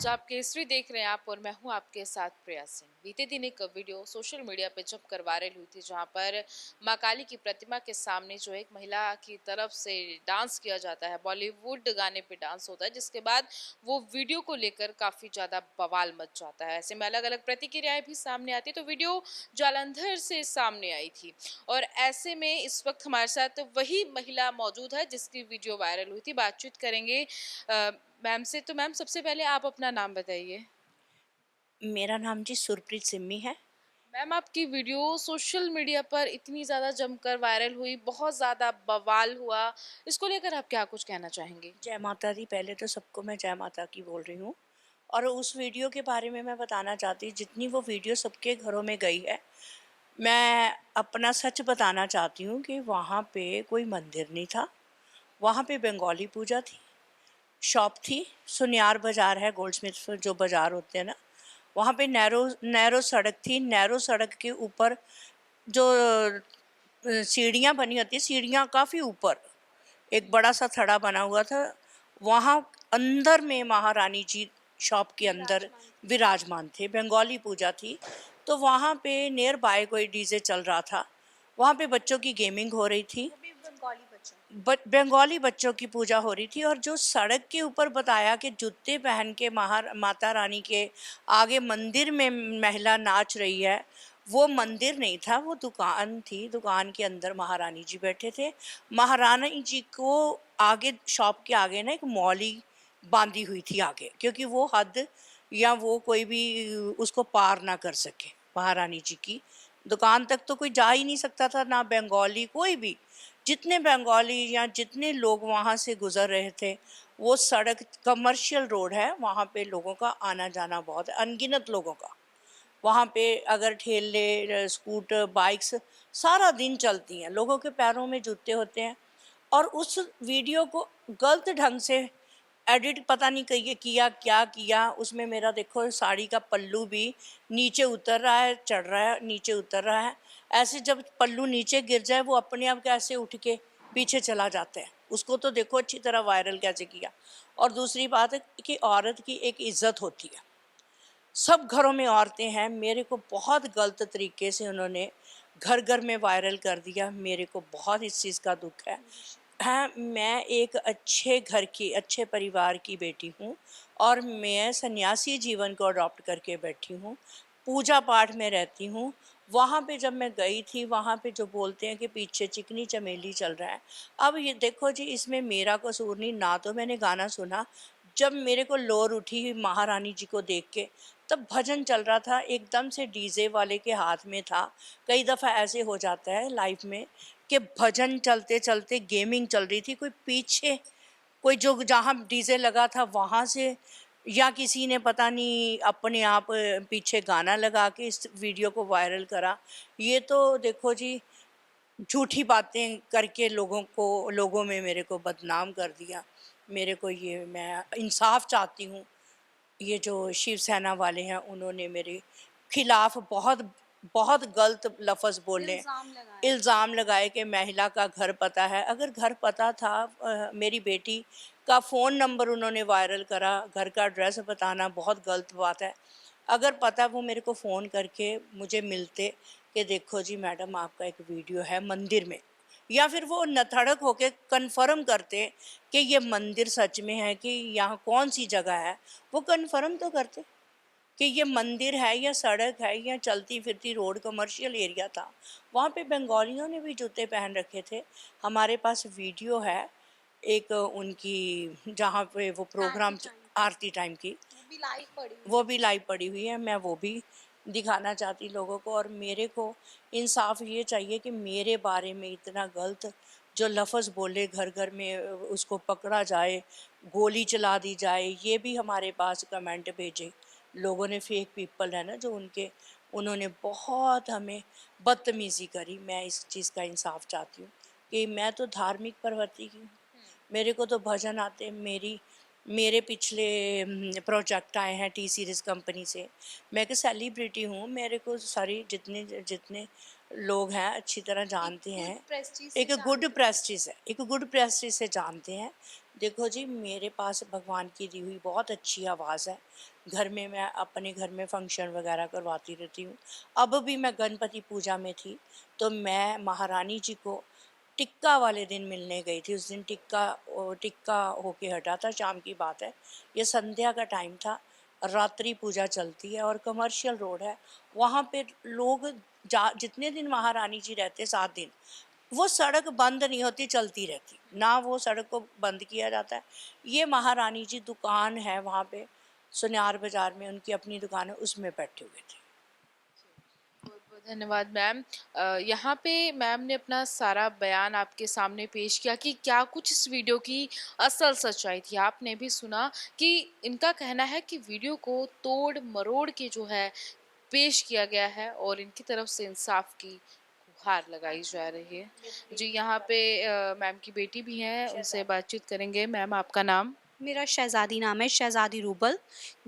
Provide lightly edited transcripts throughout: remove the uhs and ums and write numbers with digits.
पंजाब केसरी देख रहे हैं आप और मैं हूं आपके साथ प्रिया सिंह। बीते दिन एक वीडियो सोशल मीडिया पे जमकर वायरल हुई थी, जहां पर मां काली की प्रतिमा के सामने जो एक महिला की तरफ से डांस किया जाता है, बॉलीवुड गाने पे डांस होता है, जिसके बाद वो वीडियो को लेकर काफी ज्यादा बवाल मच जाता है। ऐसे में अलग अलग प्रतिक्रियाएं भी सामने आती है। तो वीडियो जालंधर से सामने आई थी और ऐसे में इस वक्त हमारे साथ वही महिला मौजूद है जिसकी वीडियो वायरल हुई थी। बातचीत करेंगे मैम से। तो मैम, सबसे पहले आप अपना नाम बताइए। मेरा नाम जी सुरप्रीत सिम्मी है। मैम, आपकी वीडियो सोशल मीडिया पर इतनी ज़्यादा जमकर वायरल हुई, बहुत ज़्यादा बवाल हुआ। इसको लेकर आप क्या कुछ कहना चाहेंगे? जय माता दी। पहले तो सबको मैं जय माता की बोल रही हूँ। और उस वीडियो के बारे में मैं बताना चाहती हूँ, जितनी वो वीडियो सबके घरों में गई है, मैं अपना सच बताना चाहती हूँ कि वहाँ पे कोई मंदिर नहीं था। वहाँ पे बंगाली पूजा थी, शॉप थी, सुनियार बाज़ार है, गोल्डस्मिथ जो बाज़ार होते हैं ना, वहाँ पे नैरो नैरो सड़क थी। नैरो सड़क के ऊपर जो सीढ़ियाँ बनी होती है, सीढ़ियाँ काफ़ी ऊपर एक बड़ा सा थड़ा बना हुआ था। वहाँ अंदर में महारानी जी शॉप के अंदर विराजमान थे। बंगाली पूजा थी, तो वहाँ पे नियर बाय कोई डीजे चल रहा था। वहाँ पे बच्चों की गेमिंग हो रही थी, बंगाली बच्चों की पूजा हो रही थी। और जो सड़क के ऊपर बताया कि जूते पहन के माता रानी के आगे मंदिर में महिला नाच रही है, वो मंदिर नहीं था, वो दुकान थी। दुकान के अंदर महारानी जी बैठे थे। महारानी जी को आगे शॉप के आगे ना एक मौली बांधी हुई थी आगे, क्योंकि वो हद या वो कोई भी उसको पार ना कर सके। महारानी जी की दुकान तक तो कोई जा ही नहीं सकता था, ना बंगाली कोई भी। जितने बंगाली या जितने लोग वहाँ से गुजर रहे थे, वो सड़क कमर्शियल रोड है, वहाँ पे लोगों का आना जाना बहुत है, अनगिनत लोगों का। वहाँ पे अगर ठेले, स्कूटर, बाइक्स सारा दिन चलती हैं, लोगों के पैरों में जूते होते हैं। और उस वीडियो को गलत ढंग से एडिट पता नहीं कहिए किया क्या किया। उसमें मेरा देखो साड़ी का पल्लू भी नीचे उतर रहा है, चढ़ रहा है, नीचे उतर रहा है। ऐसे जब पल्लू नीचे गिर जाए, वो अपने आप कैसे उठ के पीछे चला जाता है। उसको तो देखो अच्छी तरह वायरल कैसे किया। और दूसरी बात है कि औरत की एक इज्जत होती है। सब घरों में औरतें हैं। मेरे को बहुत गलत तरीके से उन्होंने घर घर में वायरल कर दिया। मेरे को बहुत इस चीज़ का दुख है। हाँ, मैं एक अच्छे घर की, अच्छे परिवार की बेटी हूँ और मैं सन्यासी जीवन को अडॉप्ट करके बैठी हूँ। पूजा पाठ में रहती हूँ। वहाँ पे जब मैं गई थी, वहाँ पे जो बोलते हैं कि पीछे चिकनी चमेली चल रहा है। अब ये देखो जी, इसमें मेरा कसूर नहीं। ना तो मैंने गाना सुना, जब मेरे को लोर उठी महारानी जी को देख के, तब भजन चल रहा था, एकदम से डीजे वाले के हाथ में था। कई दफ़ा ऐसे हो जाता है लाइफ में कि भजन चलते चलते गेमिंग चल रही थी, कोई पीछे कोई जो जहाँ डीजे लगा था वहाँ से, या किसी ने पता नहीं अपने आप पीछे गाना लगा के इस वीडियो को वायरल करा। ये तो देखो जी, झूठी बातें करके लोगों में मेरे को बदनाम कर दिया। मेरे को ये, मैं इंसाफ चाहती हूँ। ये जो शिवसेना वाले हैं, उन्होंने मेरे खिलाफ बहुत बहुत गलत लफ्ज़ बोले, इल्ज़ाम लगाए कि महिला का घर पता है। अगर घर पता था, मेरी बेटी का फ़ोन नंबर उन्होंने वायरल करा, घर का एड्रेस बताना बहुत गलत बात है। अगर पता, वो मेरे को फ़ोन करके मुझे मिलते कि देखो जी मैडम, आपका एक वीडियो है मंदिर में, या फिर वो नथड़क होके कन्फर्म करते कि ये मंदिर सच में है कि यहाँ कौन सी जगह है, वो कन्फर्म तो करते कि ये मंदिर है या सड़क है या चलती फिरती रोड, कमर्शियल एरिया था। वहाँ पे बंगालियों ने भी जूते पहन रखे थे। हमारे पास वीडियो है एक उनकी, जहाँ पे वो प्रोग्राम आरती टाइम की, वो भी लाइव पड़ी हुई है। मैं वो भी दिखाना चाहती लोगों को। और मेरे को इंसाफ ये चाहिए कि मेरे बारे में इतना गलत जो लफ्ज़ बोले, घर घर में उसको पकड़ा जाए, गोली चला दी जाए। ये भी हमारे पास कमेंट भेजे लोगों ने, फेक पीपल है ना, जो उन्होंने बहुत हमें बदतमीज़ी करी। मैं इस चीज़ का इंसाफ चाहती हूँ कि मैं तो धार्मिक प्रवृत्ति की हूँ। मेरे को तो भजन आते, मेरी मेरे पिछले प्रोजेक्ट आए हैं टी सीरीज़ कंपनी से। मैं एक सेलिब्रिटी हूँ, मेरे को सारी जितने जितने लोग हैं अच्छी तरह जानते हैं। एक गुड प्रेस्टीज है, एक गुड प्रेस्टीज से जानते हैं। देखो जी, मेरे पास भगवान की दी हुई बहुत अच्छी आवाज़ है। घर में मैं अपने घर में फंक्शन वगैरह करवाती रहती हूँ। अब भी मैं गणपति पूजा में थी तो मैं महारानी जी को टिक्का वाले दिन मिलने गई थी। उस दिन टिक्का होके हटा था, शाम की बात है, ये संध्या का टाइम था। रात्रि पूजा चलती है और कमर्शियल रोड है, वहाँ पे लोग जितने दिन महारानी जी रहते 7 दिन, वो सड़क बंद नहीं होती, चलती रहती ना, वो सड़क को बंद किया जाता है। ये महारानी जी दुकान है वहाँ पे सुनियार बाजार में, उनकी अपनी दुकान है, उसमें बैठे हुए थे। बहुत बहुत धन्यवाद मैम। यहाँ पे मैम ने अपना सारा बयान आपके सामने पेश किया कि क्या कुछ इस वीडियो की असल सच्चाई थी। आपने भी सुना कि इनका कहना है कि वीडियो को तोड़ मरोड़ के जो है पेश किया गया है और इनकी तरफ से इंसाफ की गुहार लगाई जा रही है। जी, यहाँ पे मैम की बेटी भी हैं, उनसे बातचीत करेंगे। मैम, आपका नाम? मेरा शहज़ादी नाम है, शहज़ादी रूबल।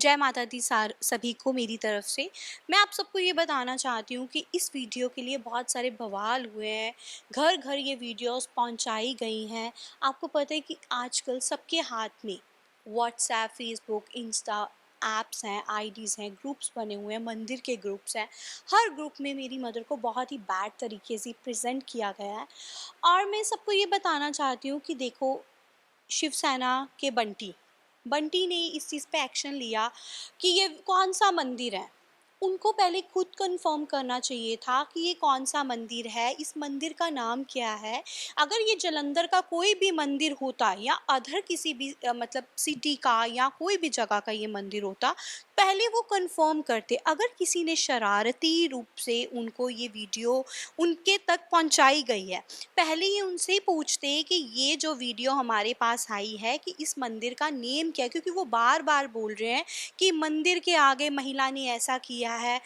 जय माता दी सभी को मेरी तरफ से। मैं आप सबको ये बताना चाहती हूँ कि इस वीडियो के लिए बहुत सारे बवाल हुए हैं, घर-घर ये वीडियोज़ पहुँचाई गई हैं। आपको पता है कि आजकल सबके हाथ में व्हाट्सएप, फ़ेसबुक, इंस्टा ऐप्स हैं, आईडीज़ हैं, ग्रुप्स बने हुए हैं, मंदिर के ग्रुप्स हैं। हर ग्रुप में मेरी मदर को बहुत ही बैड तरीके से प्रेज़ेंट किया गया है। और मैं सबको ये बताना चाहती हूँ कि देखो, शिवसेना के बंटी ने इस चीज़ पे एक्शन लिया कि ये कौन सा मंदिर है। उनको पहले खुद कंफर्म करना चाहिए था कि ये कौन सा मंदिर है, इस मंदिर का नाम क्या है। अगर ये जालंधर का कोई भी मंदिर होता या अदर किसी भी मतलब सिटी का या कोई भी जगह का ये मंदिर होता, पहले वो कंफर्म करते। अगर किसी ने शरारती रूप से उनको ये वीडियो उनके तक पहुंचाई गई है, पहले ये उनसे पूछते कि ये जो वीडियो हमारे पास आई है कि इस मंदिर का नेम क्या है, क्योंकि वो बार बार बोल रहे हैं कि मंदिर के आगे महिला ने ऐसा किया है।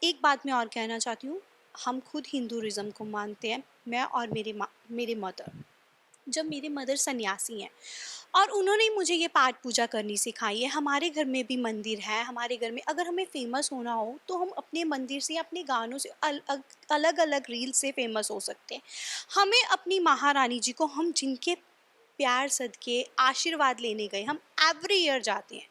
एक बात मैं और कहना चाहती हूँ, हम खुद हिंदुइज्म को मानते हैं, मैं और मेरे मदर। जब मेरे मदर सन्यासी हैं और उन्होंने मुझे ये पाठ पूजा करनी सिखाई है। हमारे घर में भी मंदिर है, हमारे घर में अगर हमें फेमस होना हो तो हम अपने मंदिर से, अपने गानों से, अलग अलग रील से फेमस हो सकते हैं। हमें अपनी महारानी जी को, हम जिनके प्यार सदके आशीर्वाद लेने गए, हम एवरी ईयर जाते हैं,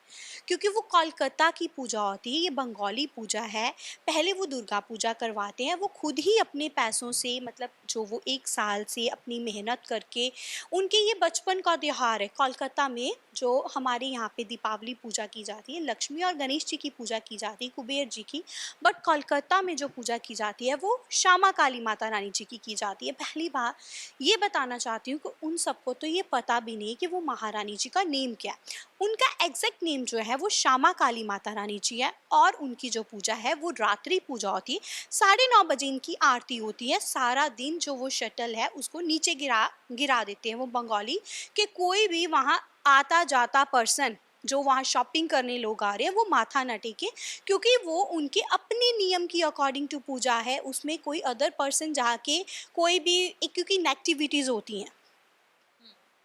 क्योंकि वो कोलकाता की पूजा होती है, ये बंगाली पूजा है। पहले वो दुर्गा पूजा करवाते हैं, वो खुद ही अपने पैसों से, मतलब जो वो 1 साल से अपनी मेहनत करके, उनके ये बचपन का त्यौहार है। कोलकाता में जो हमारे यहाँ पे दीपावली पूजा की जाती है, लक्ष्मी और गणेश जी की पूजा की जाती है, कुबेर जी की, बट कोलकाता में जो पूजा की जाती है वो श्यामा काली माता रानी जी की जाती है। पहली बार ये बताना चाहती हूँ कि उन सबको तो ये पता भी नहीं कि वो महारानी जी का नेम क्या है। उनका एग्जैक्ट नेम जो है वो श्यामा काली माता रानी जी है, और उनकी जो पूजा है वो रात्रि पूजा होती है। 9:30 बजे इनकी आरती होती है। सारा दिन जो वो शटल है उसको नीचे गिरा देते हैं वो बंगाली, कि कोई भी वहाँ आता जाता पर्सन, जो वहाँ शॉपिंग करने लोग आ रहे हैं, वो माथा न टेके, क्योंकि वो उनके अपने नियम की अकॉर्डिंग टू पूजा है। उसमें कोई अदर पर्सन जाके कोई भी, क्योंकि नेगेटिविटीज़ होती हैं।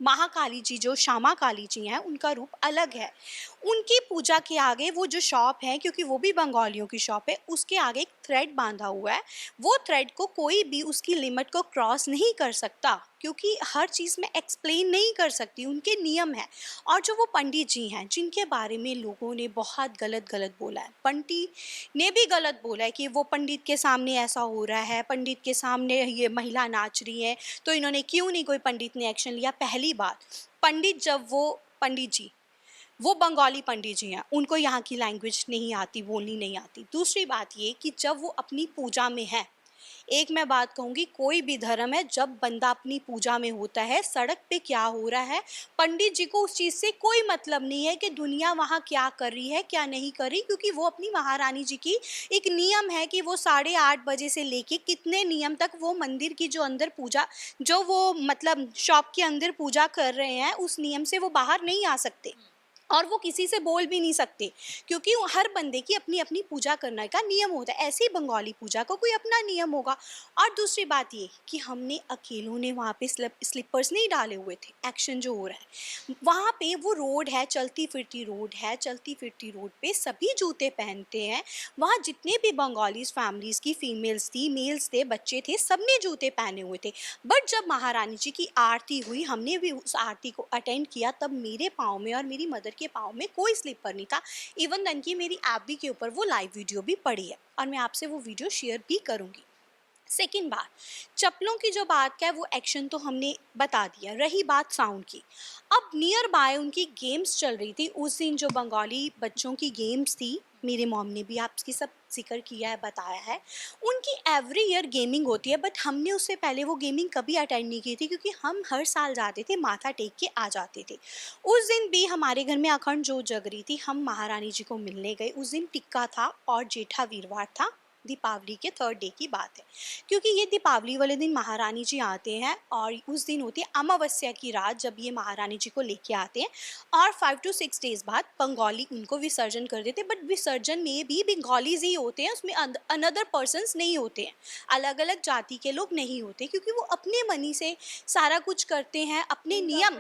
महाकाली जी, जो श्यामा काली जी हैं, उनका रूप अलग है। उनकी पूजा के आगे वो जो शॉप है, क्योंकि वो भी बंगालियों की शॉप है, उसके आगे एक थ्रेड बांधा हुआ है। वो थ्रेड को कोई भी उसकी लिमिट को क्रॉस नहीं कर सकता, क्योंकि हर चीज़ में एक्सप्लेन नहीं कर सकती, उनके नियम है। और जो वो पंडित जी हैं, जिनके बारे में लोगों ने बहुत गलत गलत बोला है, पंडित ने भी गलत बोला है कि वो पंडित के सामने ऐसा हो रहा है, पंडित के सामने ये महिला नाच रही है, तो इन्होंने क्यों नहीं कोई पंडित ने एक्शन लिया। पहली बात, पंडित जी वो बंगाली पंडित जी हैं, उनको यहाँ की लैंग्वेज नहीं आती, बोलनी नहीं आती। दूसरी बात ये कि जब वो अपनी पूजा में है, एक मैं बात कहूँगी, कोई भी धर्म है, जब बंदा अपनी पूजा में होता है, सड़क पे क्या हो रहा है, पंडित जी को उस चीज़ से कोई मतलब नहीं है कि दुनिया वहाँ क्या कर रही है क्या नहीं कर रही, क्योंकि वो अपनी महारानी जी की एक नियम है कि वो 8:30 बजे से लेके कितने नियम तक वो मंदिर की जो अंदर पूजा, जो वो मतलब शॉप के अंदर पूजा कर रहे हैं, उस नियम से वो बाहर नहीं आ सकते। और वो किसी से बोल भी नहीं सकते, क्योंकि हर बंदे की अपनी अपनी पूजा करने का नियम होता है। ऐसे ही बंगाली पूजा का कोई अपना नियम होगा। और दूसरी बात ये कि हमने अकेलों ने वहाँ पे स्लीपर्स नहीं डाले हुए थे। एक्शन जो हो रहा है वहाँ पे, वो रोड है, चलती फिरती रोड है, चलती फिरती रोड पे सभी जूते पहनते हैं। वहाँ जितने भी बंगालीज फैमिलीज की फीमेल्स थी, मेल्स थे, बच्चे थे, सबने जूते पहने हुए थे। बट जब महारानी जी की आरती हुई, हमने भी उस आरती को अटेंड किया, तब मेरे पाँव में और मेरी मदर के पाँव में कोई स्लीपर नहीं था। इवन दन की मेरी ऐप भी के ऊपर वो लाइव वीडियो भी पड़ी है और मैं आपसे वो वीडियो शेयर भी करूँगी। सेकेंड बात, चप्पलों की जो बात है वो एक्शन तो हमने बता दिया। रही बात साउंड की, अब नियर बाय उनकी गेम्स चल रही थी। उस दिन जो बंगाली बच्चों की गेम्स थी, मेरे मॉम ने भी आपकी सब जिक्र किया है, बताया है, उनकी एवरी ईयर गेमिंग होती है। बट हमने उससे पहले वो गेमिंग कभी अटेंड नहीं की थी, क्योंकि हम हर साल जाते थे, माथा टेक के आ जाते थे। उस दिन भी हमारे घर में अखंड जोत जग रही थी, हम महारानी जी को मिलने गए। उस दिन टिक्का था और जेठा वीरवार था, दीपावली के थर्ड डे की बात है, क्योंकि ये दीपावली वाले दिन महारानी जी आते हैं और उस दिन होती है अमावस्या की रात जब ये महारानी जी को लेके आते हैं। और 5 to 6 डेज बाद बंगाली उनको विसर्जन कर देते हैं। बट विसर्जन में भी बंगालीज ही होते हैं, उसमें अनदर पर्सन्स नहीं होते हैं, अलग अलग जाति के लोग नहीं होते, क्योंकि वो अपने मनी से सारा कुछ करते हैं, अपने नियम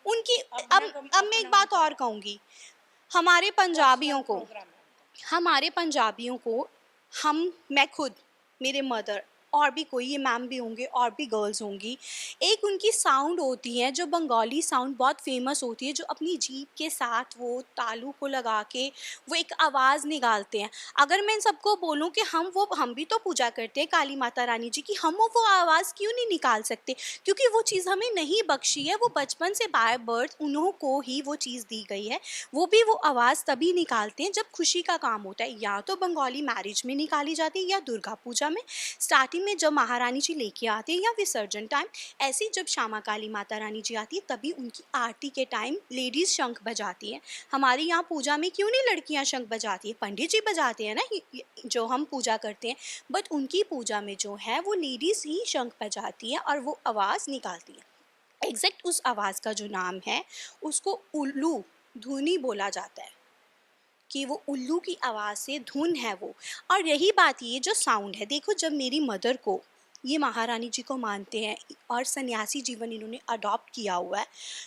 उनकी। अब मैं एक बात और कहूँगी, हमारे पंजाबियों को हमारे पंजाबियों को मैं खुद, मेरे मदर और भी कोई, ये मैम भी होंगे और भी गर्ल्स होंगी, एक उनकी साउंड होती है जो बंगाली साउंड बहुत फेमस होती है, जो अपनी जीभ के साथ वो तालू को लगा के वो एक आवाज़ निकालते हैं। अगर मैं इन सबको बोलूं कि हम भी तो पूजा करते हैं काली माता रानी जी की, हम वो आवाज़ क्यों नहीं निकाल सकते? क्योंकि वो चीज़ हमें नहीं बख्शी है, वो बचपन से बाय बर्थ उन्हों को ही वो चीज़ दी गई है। वो भी वो आवाज़ तभी निकालते हैं जब खुशी का काम होता है, या तो बंगाली मैरिज में निकाली जाती है या दुर्गा पूजा में स्टार्टिंग में जब महारानी जी लेके आते हैं, या विसर्जन टाइम। ऐसे ही जब श्यामा काली माता रानी जी आती है तभी उनकी आरती के टाइम लेडीज शंख बजाती हैं। हमारे यहाँ पूजा में क्यों नहीं लड़कियाँ शंख बजाती है? पंडित जी बजाते हैं ना, जो हम पूजा करते हैं। बट उनकी पूजा में जो है वो लेडीज ही शंख बजाती है और वो आवाज़ निकालती है। एग्जैक्ट उस आवाज़ का जो नाम है उसको उल्लू धुनी बोला जाता है, कि वो उल्लू की आवाज़ से धुन है वो। और यही बात, ये जो साउंड है, देखो जब मेरी मदर को, ये महारानी जी को मानते हैं और सन्यासी जीवन इन्होंने अडॉप्ट किया हुआ है,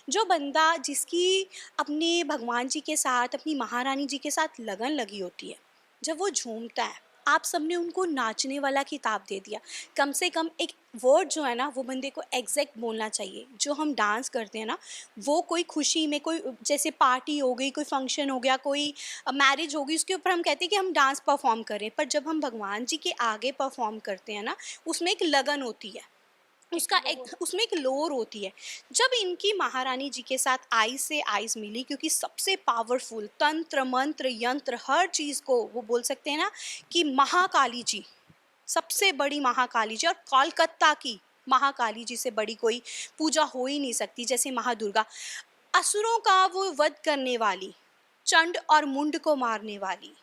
जो बंदा जिसकी अपने भगवान जी के साथ, अपनी महारानी जी के साथ लगन लगी होती है, जब वो झूमता है, आप सबने उनको नाचने वाला खिताब दे दिया। कम से कम एक वर्ड जो है ना वो बंदे को एग्जैक्ट बोलना चाहिए। जो हम डांस करते हैं ना, वो कोई खुशी में, कोई जैसे पार्टी हो गई, कोई फंक्शन हो गया, कोई मैरिज होगी, उसके ऊपर हम कहते हैं कि हम डांस परफॉर्म करें। पर जब हम भगवान जी के आगे परफॉर्म करते हैं ना, उसमें एक लगन होती है, उसमें एक लोर होती है। जब इनकी महारानी जी के साथ आइज से आइज मिली, क्योंकि सबसे पावरफुल तंत्र मंत्र यंत्र हर चीज़ को वो बोल सकते हैं ना कि महाकाली जी, सबसे बड़ी महाकाली जी, और कोलकाता की महाकाली जी से बड़ी कोई पूजा हो ही नहीं सकती। जैसे महादुर्गा, असुरों का वो वध करने वाली, चंड और मुंड को मारने वाली,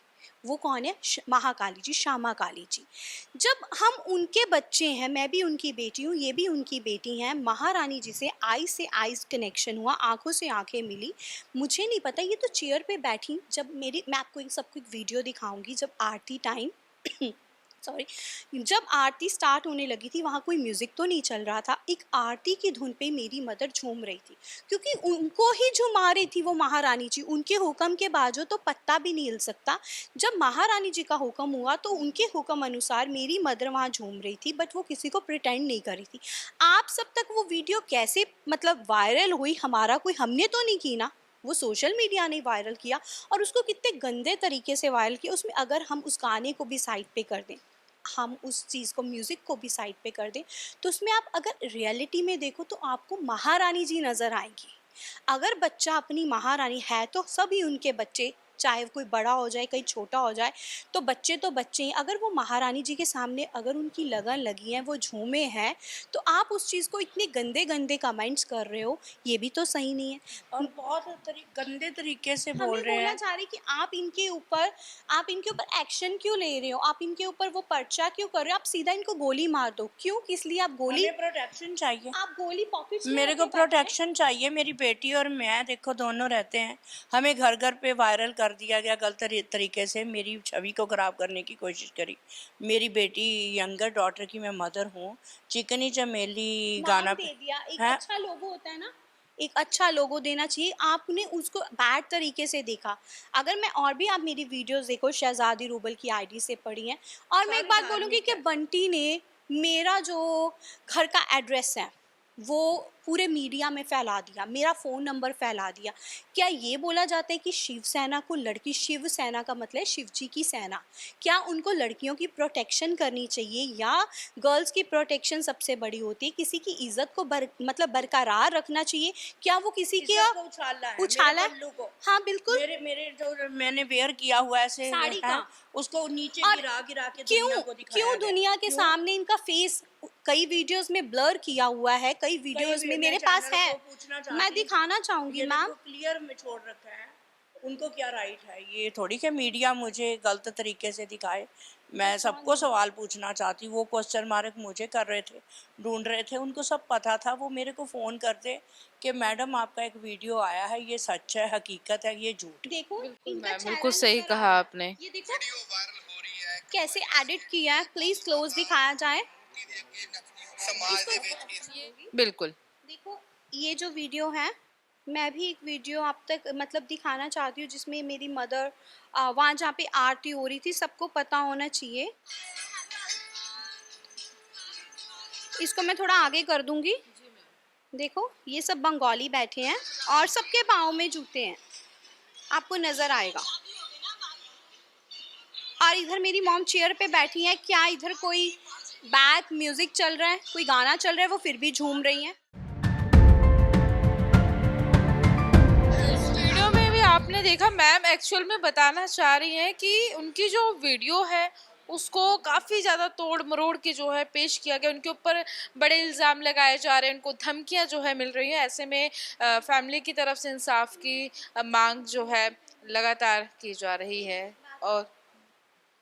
वो कौन है? महाकाली जी, श्यामा काली जी। जब हम उनके बच्चे हैं, मैं भी उनकी बेटी हूँ, ये भी उनकी बेटी हैं, महारानी जी से आइज कनेक्शन हुआ, आंखों से आंखें मिली। मुझे नहीं पता, ये तो चेयर पे बैठी, जब मैं आपको एक सब कुछ वीडियो दिखाऊंगी, जब आरती टाइम सॉरी, जब आरती स्टार्ट होने लगी थी, वहाँ कोई म्यूज़िक तो नहीं चल रहा था, एक आरती की धुन पे मेरी मदर झूम रही थी, क्योंकि उनको ही झुमा रही थी वो महारानी जी। उनके हुक्म के बाजू तो पत्ता भी नहीं हिल सकता। जब महारानी जी का हुक्म हुआ तो उनके हुक्म अनुसार मेरी मदर वहाँ झूम रही थी, बट वो किसी को प्रिटेंड नहीं कर रही थी। आप सब तक वो वीडियो कैसे मतलब वायरल हुई, हमारा कोई, हमने तो नहीं की ना, वो सोशल मीडिया ने वायरल किया, और उसको कितने गंदे तरीके से वायरल किया। उसमें अगर हम उस गाने को भी साइड पे कर दें, हम उस चीज़ को, म्यूज़िक को भी साइड पे कर दें, तो उसमें आप अगर रियलिटी में देखो तो आपको महारानी जी नज़र आएंगी। अगर बच्चा अपनी महारानी है, तो सभी उनके बच्चे चाहे कोई बड़ा हो जाए, कोई छोटा हो जाए, तो बच्चे ही। अगर वो महारानी जी के सामने अगर उनकी लगन लगी है, वो झूमे हैं, तो आप उस चीज़ को इतने गंदे कमेंट्स कर रहे हो, ये भी तो सही नहीं है। और बहुत गंदे तरीके से हम बोल ये रहे बोलना हैं। चाह रहे कि आप इनके ऊपर एक्शन क्यों ले रहे हो, आप इनके ऊपर वो पर्चा क्यों कर रहे हो, आप सीधा इनको गोली मार दो। क्यों, किस लिए आप गोली, हमें प्रोटेक्शन चाहिए। आप गोली पॉकेट्स में मेरे रख को के बैठे हैं। प्रोटेक्शन चाहिए। मेरी बेटी और मैं देखो दोनों रहते हैं। हमें घर घर पे वायरल कर दिया गया गलत तरीके से, मेरी छवि को खराब करने की कोशिश करी। मेरी बेटी यंगर डॉटर की मैं मदर हूँ। चिकनी चमेली नाम गाना दे दिया, एक है। अच्छा लोगो होता है ना, एक अच्छा लोगो देना चाहिए। आपने उसको बैड तरीके से देखा। अगर मैं और भी, आप मेरी वीडियोस देखो, शहजादी रूबल की आईडी से पढ़ी हैं। और मैं एक सारी बात बोलूँगी धार्मिक कि है। बंटी ने मेरा जो घर का एड्रेस है वो पूरे मीडिया में फैला दिया, मेरा फ़ोन नंबर फैला दिया। क्या ये बोला जाता है कि शिवसेना को लड़की, शिव सेना का मतलब है शिव जी की सेना, क्या उनको लड़कियों की प्रोटेक्शन करनी चाहिए, या गर्ल्स की प्रोटेक्शन सबसे बड़ी होती है? किसी की इज्जत को मतलब बरकरार रखना चाहिए, क्या वो किसी की इज्जत को उछाला है मेरे उछाला है? पल्लू को। हाँ बिल्कुल। मेरे मेरे जो मैंने वेयर किया हुआ ऐसे साड़ी है, का, उसको नीचे और गिरा गिरा के दुनिया क्यों, को दिखाया क्यों गया। दुनिया के क्यों? सामने इनका फेस कई वीडियोस में ब्लर किया हुआ है, कई वीडियोस में मैं मेरे पास चैनल है, को पूछना मैं चाहती हूँ, दिखाना चाहूंगी ये मैम। देखो क्लियर में छोड़ रखा है। उनको क्या राइट है? ये थोड़ी कि मीडिया मुझे गलत तरीके से दिखाए। मैं सबको सवाल पूछना चाहती हूँ। वो क्वेश्चन मार्क मुझे कर रहे थे, ढूंढ रहे थे, उनको सब पता था। वो मेरे को फ़ोन करते कि मैडम आपका एक वीडियो आया है, ये सच है, हकीकत है, ये झूठ है। देखो बिल्कुल इनका मैम, चेहरा बिल्कुल सही नजर आ कहा रहा है, आपने। ये देखो कैसे एडिट किया है, प्लीज क्लोज दिखाया जाए इसको। बिल्कुल। देखो ये जो वीडियो है, मैं भी एक वीडियो आप तक मतलब दिखाना चाहती हूँ जिसमें मेरी मदर वहाँ जहाँ पे आरती हो रही थी, सबको पता होना चाहिए। इसको मैं थोड़ा आगे कर दूंगी। देखो ये सब बंगाली बैठे हैं और सबके पाँव में जूते हैं, आपको नजर आएगा। और इधर मेरी मॉम चेयर पे बैठी है, क्या इधर कोई बैक म्यूजिक चल रहा है, कोई गाना चल रहा है, वो फिर भी झूम रही हैं। इस वीडियो में भी आपने देखा, मैम एक्चुअल में बताना चाह रही हैं कि उनकी जो वीडियो है उसको काफ़ी ज़्यादा तोड़ मरोड़ के जो है पेश किया गया। उनके ऊपर बड़े इल्ज़ाम लगाए जा रहे हैं, उनको धमकियां जो है मिल रही हैं। ऐसे में फैमिली की तरफ से इंसाफ की मांग जो है लगातार की जा रही है। और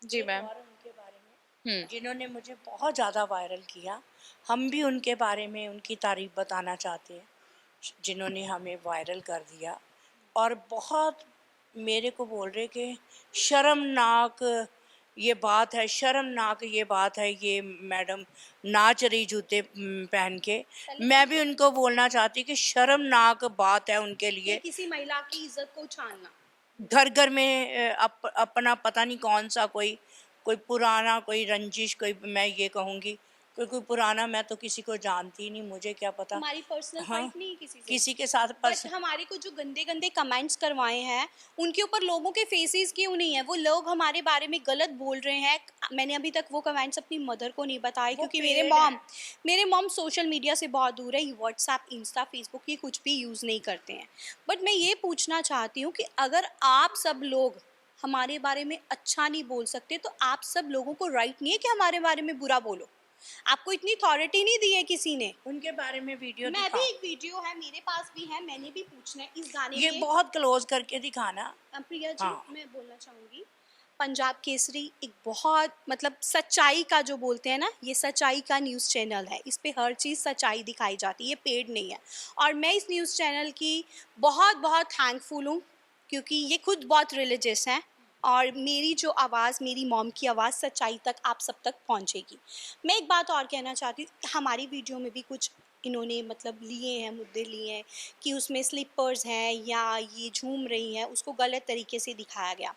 जी एक मैम। और उनके बारे में हम्म। जिन्होंने मुझे बहुत ज़्यादा वायरल किया, हम भी उनके बारे में उनकी तारीफ बताना चाहते हैं, जिन्होंने हमें वायरल कर दिया। और बहुत मेरे को बोल रहे कि शर्मनाक ये बात है, शर्मनाक ये बात है, ये मैडम नाच रही जूते पहन के। मैं भी उनको बोलना चाहती कि शर्मनाक बात है उनके कि लिए। किसी महिला की इज्जत को छानना। घर घर में अपना पता नहीं कौन सा कोई कोई पुराना कोई रंजिश, कोई मैं ये कहूँगी कोई पुराना, मैं तो किसी को जानती ही नहीं, मुझे क्या पता। हमारी पर्सनल हाँ, फाइट नहीं है किसी से, किसी के साथ बट हमारे को जो गंदे गंदे कमेंट्स करवाए हैं उनके ऊपर लोगों के फेसेस क्यों नहीं है? वो लोग हमारे बारे में गलत बोल रहे हैं। मैंने अभी तक वो कमेंट्स अपनी मदर को नहीं बताए, वो क्योंकि पेड़ है। मेरे मॉम सोशल मीडिया से बहुत दूर है, ये व्हाट्सएप, इंस्टा, फेसबुक ये कुछ भी यूज़ नहीं करते हैं। बट मैं ये पूछना चाहती हूँ कि अगर आप सब लोग हमारे बारे में अच्छा नहीं बोल सकते, तो आप सब लोगों को राइट नहीं है कि हमारे बारे में बुरा बोलो। आपको इतनी अथॉरिटी नहीं दी है किसी ने। उनके बारे में वीडियो मैं भी, दिखाओ। एक वीडियो है मेरे पास भी है, मैंने भी पूछना है इस गाने ये में। बहुत क्लोज करके दिखाना। प्रिया जी, हाँ। मैं बोलना चाहूँगी, पंजाब केसरी एक बहुत मतलब सच्चाई का जो बोलते हैं ना, ये सच्चाई का न्यूज़ चैनल है। इस पे हर चीज़ सच्चाई दिखाई जाती है, ये पेड नहीं है। और मैं इस न्यूज़ चैनल की बहुत बहुत थैंकफुल हूँ, क्योंकि ये खुद बहुत रिलीजियस हैं और मेरी जो आवाज़, मेरी मॉम की आवाज़ सच्चाई तक, आप सब तक पहुँचेगी। मैं एक बात और कहना चाहती हूँ, हमारी वीडियो में भी कुछ इन्होंने मतलब लिए हैं, मुद्दे लिए हैं कि उसमें स्लीपर्स हैं या ये झूम रही हैं, उसको गलत तरीके से दिखाया गया।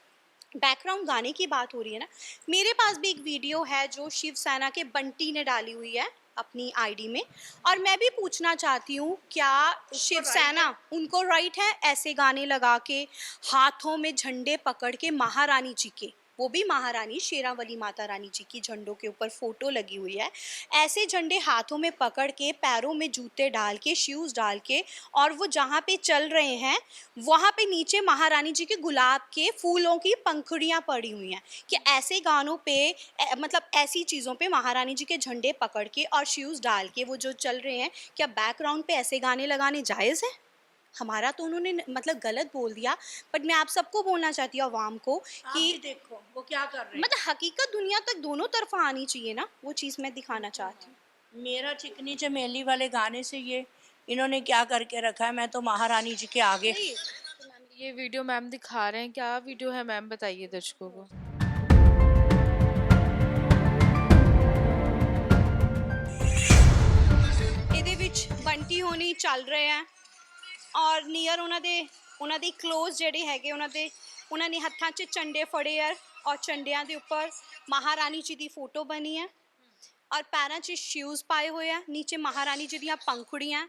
बैकग्राउंड गाने की बात हो रही है ना, मेरे पास भी एक वीडियो है जो शिवसेना के बंटी ने डाली हुई है अपनी आईडी में, और मैं भी पूछना चाहती हूँ, क्या शिवसेना, उनको राइट है ऐसे गाने लगा के, हाथों में झंडे पकड़ के महारानी जी के, वो भी महारानी शेरांवाली माता रानी जी की झंडों के ऊपर फोटो लगी हुई है। ऐसे झंडे हाथों में पकड़ के, पैरों में जूते डाल के, शूज़ डाल के, और वो जहाँ पे चल रहे हैं वहाँ पे नीचे महारानी जी के गुलाब के फूलों की पंखुड़ियाँ पड़ी हुई हैं। कि ऐसे गानों पे मतलब ऐसी चीज़ों पे महारानी जी के झंडे पकड़ के और शूज़ डाल के वो जो चल रहे हैं, क्या बैकग्राउंड पे ऐसे गाने लगाने जायज़ है? हमारा तो उन्होंने मतलब गलत बोल दिया, बट मैं आप सबको बोलना चाहती हूँ, आवाम को, आप भी कि देखो वो क्या कर रहे हैं। मतलब हकीकत दुनिया तक दोनों तरफा आनी चाहिए ना, वो चीज़ मैं दिखाना चाहती हूँ। मेरा चिकनी चमेली वाले गाने से ये इन्होंने क्या करके रखा है, मैं तो महारानी जी के आगे। नहीं, ये वीडियो मैम दिखा रहे हैं, क्या वीडियो है मैम, बताइए दर्शकों को। ਇਹਦੇ ਵਿੱਚ ਬੰਟੀ ਹੋਣੀ ਚੱਲ ਰਹੇ ਆ, ਔਰ ਨੀਅਰ ਉਹਨਾਂ ਦੇ ਕਲੋਜ਼ ਜਿਹੜੇ ਹੈਗੇ ਉਹਨਾਂ ਨੇ ਹੱਥਾਂ 'ਚ ਝੰਡੇ ਫੜੇ ਆ, ਔਰ ਝੰਡਿਆਂ ਦੇ ਉੱਪਰ ਮਹਾਰਾਣੀ ਜੀ ਦੀ ਫੋਟੋ ਬਣੀ ਹੈ, ਔਰ ਪੈਰਾਂ 'ਚ ਸ਼ੂਜ਼ ਪਾਏ ਹੋਏ ਆ, ਨੀਚੇ ਮਹਾਰਾਣੀ ਜੀ ਦੀਆਂ ਪੰਖੁੜੀਆਂ,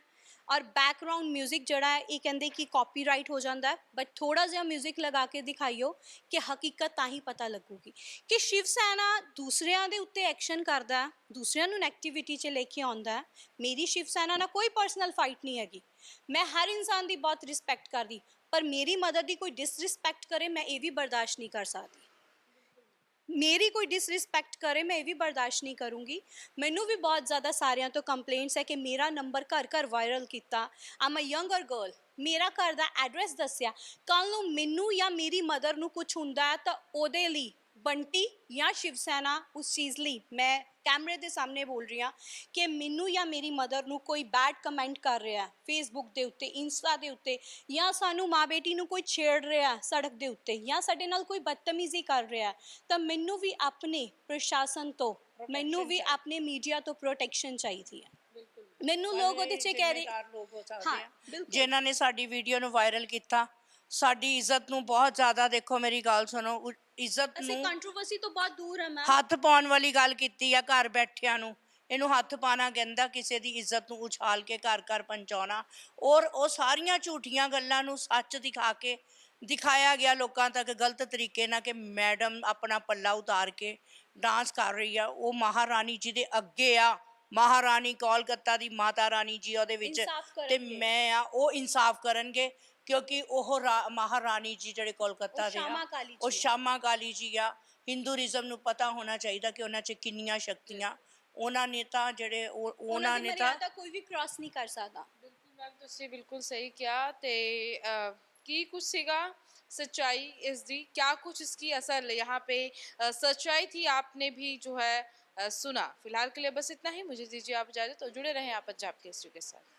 ਔਰ ਬੈਕਗਰਾਉਂਡ ਮਿਊਜ਼ਿਕ ਜਿਹੜਾ ਹੈ ਇਹ ਕਹਿੰਦੇ ਕਿ ਕਾਪੀਰਾਈਟ ਹੋ ਜਾਂਦਾ, ਬਟ ਥੋੜਾ ਜਿਹਾ ਮਿਊਜ਼ਿਕ ਲਗਾ ਕੇ ਦਿਖਾਈਓ ਕਿ ਹਕੀਕਤ ਤਾਂ ਹੀ ਪਤਾ ਲੱਗੂਗੀ ਕਿ ਸ਼ਿਵ ਸੈਨਾ ਦੂਸਰਿਆਂ ਦੇ ਉੱਤੇ ਐਕਸ਼ਨ ਕਰਦਾ, ਦੂਸਰਿਆਂ ਨੂੰ ਨੈਗੇਟਿਵਿਟੀ 'ਚ ਲੈ ਕੇ ਆਉਂਦਾ। ਮੇਰੀ ਸ਼ਿਵ ਸੈਨਾ ਨਾਲ ਕੋਈ ਪਰਸਨਲ ਫਾਈਟ ਨਹੀਂ ਹੈਗੀ, ਮੈਂ ਹਰ ਇਨਸਾਨ ਦੀ ਬਹੁਤ ਰਿਸਪੈਕਟ ਕਰਦੀ, ਪਰ ਮੇਰੀ ਮਦਰ ਦੀ ਕੋਈ ਡਿਸਰਿਸਪੈਕਟ ਕਰੇ ਮੈਂ ਇਹ ਵੀ ਬਰਦਾਸ਼ਤ ਨਹੀਂ ਕਰ ਸਕਦੀ। ਮੇਰੀ ਕੋਈ ਡਿਸਰਿਸਪੈਕਟ ਕਰੇ ਮੈਂ ਇਹ ਵੀ ਬਰਦਾਸ਼ਤ ਨਹੀਂ ਕਰੂੰਗੀ। ਮੈਨੂੰ ਵੀ ਬਹੁਤ ਜ਼ਿਆਦਾ ਸਾਰਿਆਂ ਤੋਂ ਕੰਪਲੇਂਟਸ ਹੈ ਕਿ ਮੇਰਾ ਨੰਬਰ ਘਰ ਘਰ ਵਾਇਰਲ ਕੀਤਾ, ਆਮ ਅ ਯੰਗਰ ਗਰਲ, ਮੇਰਾ ਘਰ ਦਾ ਐਡਰੈਸ ਦੱਸਿਆ। ਕੱਲ੍ਹ ਨੂੰ ਮੈਨੂੰ ਜਾਂ ਮੇਰੀ ਮਦਰ ਨੂੰ ਕੁਛ ਹੁੰਦਾ ਤਾਂ ਉਹਦੇ ਲਈ ਬੰਟੀ ਜਾਂ ਸ਼ਿਵ ਸੈਨਾ ਉਸ ਚੀਜ਼ ਲਈ, ਮੈਂ ਕੈਮਰੇ ਦੇ ਸਾਹਮਣੇ ਬੋਲ ਰਹੀ ਹਾਂ ਕਿ ਮੈਨੂੰ ਜਾਂ ਮੇਰੀ ਮਦਰ ਨੂੰ ਕੋਈ ਬੈਡ ਕਮੈਂਟ ਕਰ ਰਿਹਾ ਫੇਸਬੁੱਕ ਦੇ ਉੱਤੇ, ਇੰਸਟਾ ਦੇ ਉੱਤੇ, ਜਾਂ ਸਾਨੂੰ ਮਾਂ ਬੇਟੀ ਨੂੰ ਕੋਈ ਛੇੜ ਰਿਹਾ ਸੜਕ ਦੇ ਉੱਤੇ, ਜਾਂ ਸਾਡੇ ਨਾਲ ਕੋਈ ਬਦਤਮੀਜ਼ੀ ਕਰ ਰਿਹਾ, ਤਾਂ ਮੈਨੂੰ ਵੀ ਆਪਣੇ ਪ੍ਰਸ਼ਾਸਨ ਤੋਂ, ਮੈਨੂੰ ਵੀ ਆਪਣੇ ਮੀਡੀਆ ਤੋਂ ਪ੍ਰੋਟੈਕਸ਼ਨ ਚਾਹੀਦੀ ਹੈ। ਮੈਨੂੰ ਲੋਕ ਉਹਦੇ 'ਚ ਕਹਿ ਰਹੇ, ਲੋਕ ਹੋ ਸਕਦੇ ਹਾਂ ਆ ਬਿਲਕੁਲ, ਜਿਨ੍ਹਾਂ ਨੇ ਸਾਡੀ ਵੀਡੀਓ ਨੂੰ ਵਾਇਰਲ ਕੀਤਾ, ਸਾਡੀ ਇੱਜ਼ਤ ਨੂੰ ਬਹੁਤ ਜ਼ਿਆਦਾ, ਦੇਖੋ ਮੇਰੀ ਗੱਲ ਸੁਣੋ, ਇੱਜ਼ਤ ਅਸੀਂ ਨੂੰ ਕੰਟਰੋਵਰਸੀ ਤੋਂ ਬਹੁਤ ਦੂਰ ਹੈ ਮੈਮ। ਹੱਥ ਪਾਉਣ ਵਾਲੀ ਗੱਲ ਕੀਤੀ ਆ ਘਰ ਬੈਠਿਆਂ ਨੂੰ, ਇਹਨੂੰ ਹੱਥ ਪਾਣਾ ਕਹਿੰਦਾ, ਕਿਸੇ ਦੀ ਇੱਜ਼ਤ ਨੂੰ ਉਛਾਲ ਕੇ ਘਰ ਘਰ ਪਹੁੰਚਾਉਣਾ, ਔਰ ਉਹ ਸਾਰੀਆਂ ਝੂਠੀਆਂ ਗੱਲਾਂ ਨੂੰ ਸੱਚ ਦਿਖਾ ਕੇ ਦਿਖਾਇਆ ਗਿਆ ਲੋਕਾਂ ਤੱਕ ਗਲਤ ਤਰੀਕੇ ਨਾਲ ਕਿ ਮੈਡਮ ਆਪਣਾ ਪੱਲਾ ਉਤਾਰ ਕੇ ਡਾਂਸ ਕਰ ਰਹੀ ਆ, ਉਹ ਮਹਾਰਾਣੀ ਜੀ ਦੇ ਅੱਗੇ ਆ, ਮਹਾਰਾਣੀ ਕੋਲਕਾਤਾ ਦੀ ਮਾਤਾ ਰਾਣੀ ਜੀ ਉਹਦੇ ਵਿੱਚ, ਤੇ ਮੈਂ ਆ, ਉਹ ਇਨਸਾਫ ਕਰਨਗੇ, ਕਿਉਂਕਿ ਉਹ ਮਹਾਰਾਣੀ ਜੀ ਜਿਹੜੇ ਕੋਲਕਾਤਾ ਦੇ ਆ, ਉਹ ਸ਼ਾਮਾ ਕਾਲੀ ਜੀ ਆ। ਹਿੰਦੂਇਜ਼ਮ ਨੂੰ ਪਤਾ ਹੋਣਾ ਚਾਹੀਦਾ ਕਿ ਉਹਨਾਂ 'ਚ ਕਿੰਨੀਆਂ ਸ਼ਕਤੀਆਂ, ਉਹਨਾਂ ਨੇ ਤਾਂ ਜਿਹੜੇ ਉਹਨਾਂ ਨੇ ਤਾਂ ਕੋਈ ਵੀ ਕ੍ਰਾਸ ਨਹੀਂ ਕਰ ਸਕਦਾ। ਬਿਲਕੁਲ ਮੈਮ, ਤੁਸੀਂ ਬਿਲਕੁਲ ਸਹੀ ਕਿਹਾ। ਤੇ ਕੀ ਕੁਛ ਸੀਗਾ सच्चाई इसकी, क्या कुछ इसकी असल यहाँ पे सच्चाई थी, आपने भी जो है सुना। फिलहाल के लिए बस इतना ही, मुझे दीजिए आप इजाजत, और जुड़े रहें आप पंजाब केसरी के साथ।